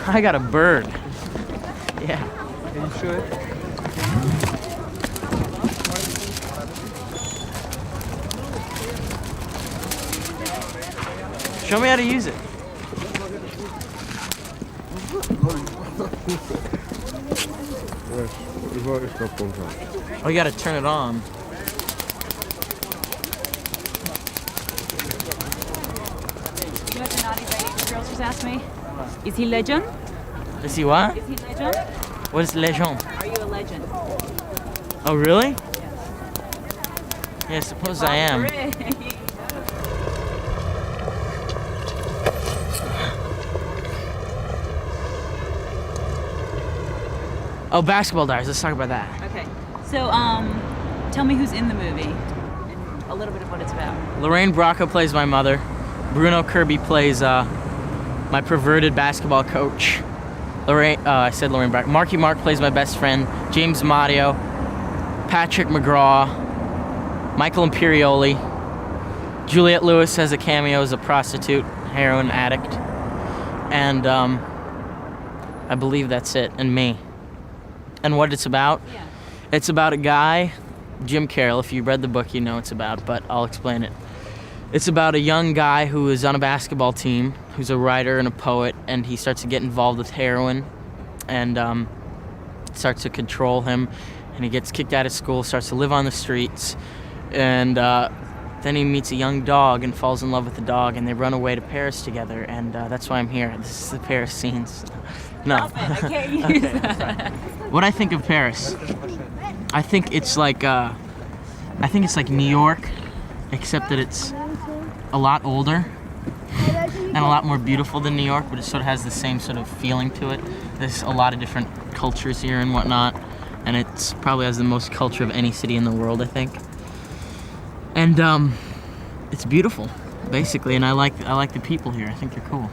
I got a bird. Yeah. Can you show it? Show me how to use it. Oh, you gotta turn it on. You know what the naughty girls just asked me? Is he legend? Is he what? Is he legend? What is legend? Are you a legend? Oh, really? Yeah, I suppose I am. Oh, Basketball Diaries. Let's talk about that. Okay. So, tell me who's in the movie and a little bit of what it's about. Lorraine Bracco plays my mother. Bruno Kirby plays my perverted basketball coach. I said Lorraine Bracco. Marky Mark plays my best friend. James Mario. Patrick McGraw. Michael Imperioli. Juliette Lewis has a cameo as a prostitute, heroin addict. And I believe that's it. And me. And what it's about? Yeah. It's about a guy, Jim Carroll. If you read the book, you know it's about, but I'll explain it. It's about a young guy who is on a basketball team, who's a writer and a poet, and he starts to get involved with heroin, and starts to control him, and he gets kicked out of school, starts to live on the streets, and then he meets a young dog and falls in love with the dog, and they run away to Paris together, and that's why I'm here. This is the Paris scenes. No. Stop it, I can't use that. What I think of Paris, I think it's like New York, except that it's a lot older and a lot more beautiful than New York, but it sort of has the same sort of feeling to it. There's a lot of different cultures here and whatnot, and it's probably has the most culture of any city in the world, I think. And it's beautiful, basically, and I like the people here. I think they're cool.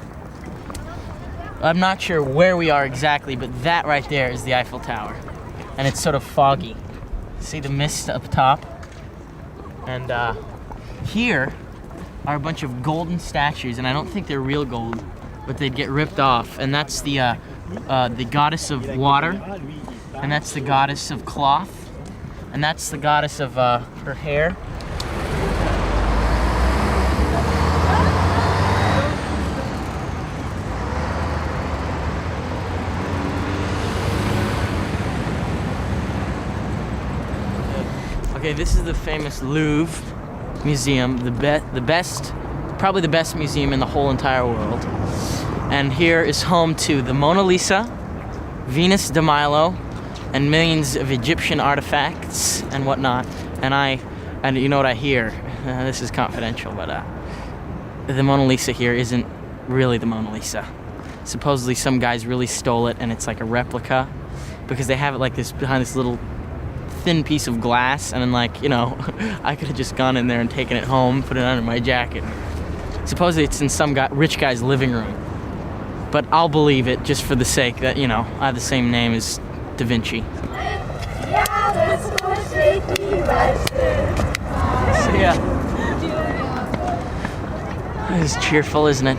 I'm not sure where we are exactly, but that right there is the Eiffel Tower. And it's sort of foggy. See the mist up top? And here are a bunch of golden statues, and I don't think they're real gold, but they'd get ripped off. And that's the goddess of water, and that's the goddess of cloth, and that's the goddess of her hair. Okay, this is the famous Louvre Museum, probably the best museum in the whole entire world. And here is home to the Mona Lisa, Venus de Milo, and millions of Egyptian artifacts and whatnot. And you know what I hear? This is confidential, but the Mona Lisa here isn't really the Mona Lisa. Supposedly some guys really stole it, and it's like a replica because they have it like this behind this little thin piece of glass, and then I could have just gone in there and taken it home, put it under my jacket. Supposedly it's in some rich guy's living room, but I'll believe it just for the sake that I have the same name as Da Vinci. So yeah, it's cheerful, isn't it?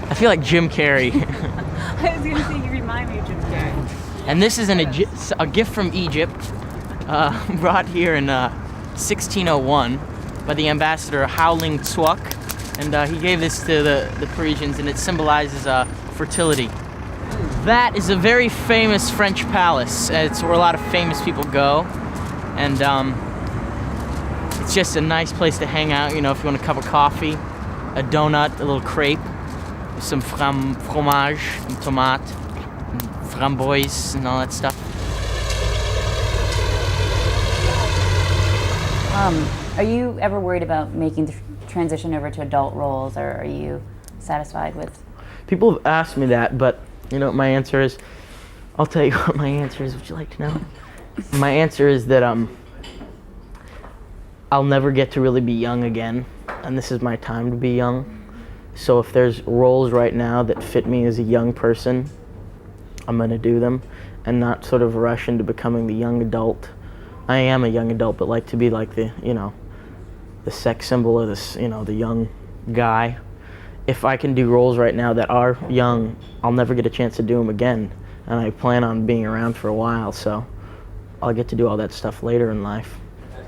I feel like Jim Carrey. I was gonna say you remind me of Jim Carrey. And this is a gift from Egypt, brought here in 1601 by the ambassador Howling Tzuok, and he gave this to the Parisians, and it symbolizes fertility. That is a very famous French palace. It's where a lot of famous people go, and it's just a nice place to hang out. If you want a cup of coffee, a donut, a little crepe, some fromage, and tomate. Framboise and all that stuff. Are you ever worried about making the transition over to adult roles, or are you satisfied with? People have asked me that, but what my answer is? I'll tell you what my answer is. Would you like to know? My answer is that I'll never get to really be young again, and this is my time to be young. So if there's roles right now that fit me as a young person, I'm gonna do them and not sort of rush into becoming the young adult. I am a young adult, but like to be like the sex symbol of this, the young guy. if I can do roles right now that are young, I'll never get a chance to do them again. And I plan on being around for a while, so I'll get to do all that stuff later in life.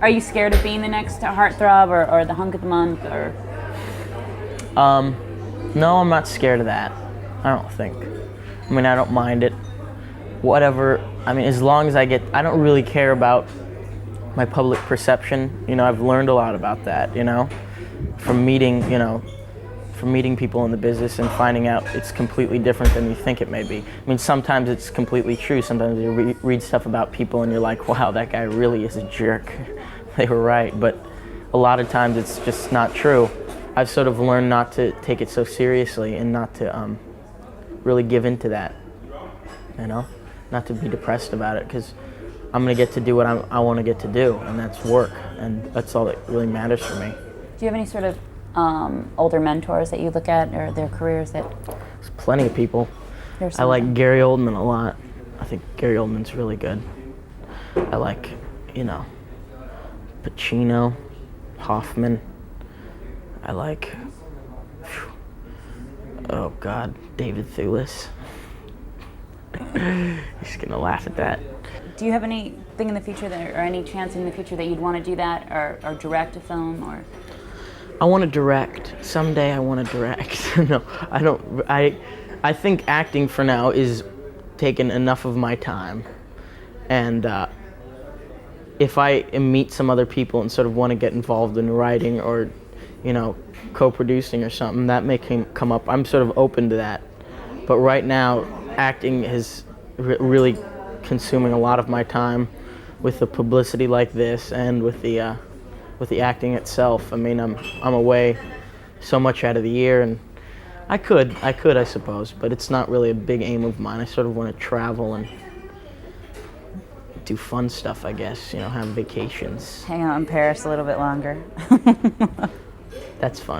Are you scared of being the next heartthrob or the hunk of the month or? No, I'm not scared of that. I don't think. I mean, I don't mind it. Whatever. I mean, as long as I don't really care about my public perception. You know, I've learned a lot about that, you know, from meeting people in the business and finding out it's completely different than you think it may be. I mean, sometimes it's completely true. Sometimes you read stuff about people and you're like, wow, that guy really is a jerk. They were right. But a lot of times it's just not true. I've sort of learned not to take it so seriously and not to really give into that, you know, not to be depressed about it, because I'm going to get to do what I want to get to do, and that's work, and that's all that really matters for me. Do you have any sort of older mentors that you look at, or their careers that? There's plenty of people. I like Gary Oldman a lot. I think Gary Oldman's really good. I like, you know, Pacino, Hoffman. I like, oh God, David Thewlis. He's gonna laugh at that. Do you have anything in the future or any chance in the future that you'd want to do that or direct a film or? I want to direct. Someday I want to direct. No, I don't. I think acting for now is taking enough of my time. And if I meet some other people and sort of want to get involved in writing or, you know, co-producing or something, that may come up. I'm sort of open to that. But right now, acting is really consuming a lot of my time with the publicity like this and with the acting itself. I mean, I'm away so much out of the year, and I could, I suppose, but it's not really a big aim of mine. I sort of want to travel and do fun stuff, I guess, you know, have vacations. Hang out in Paris a little bit longer. That's fun.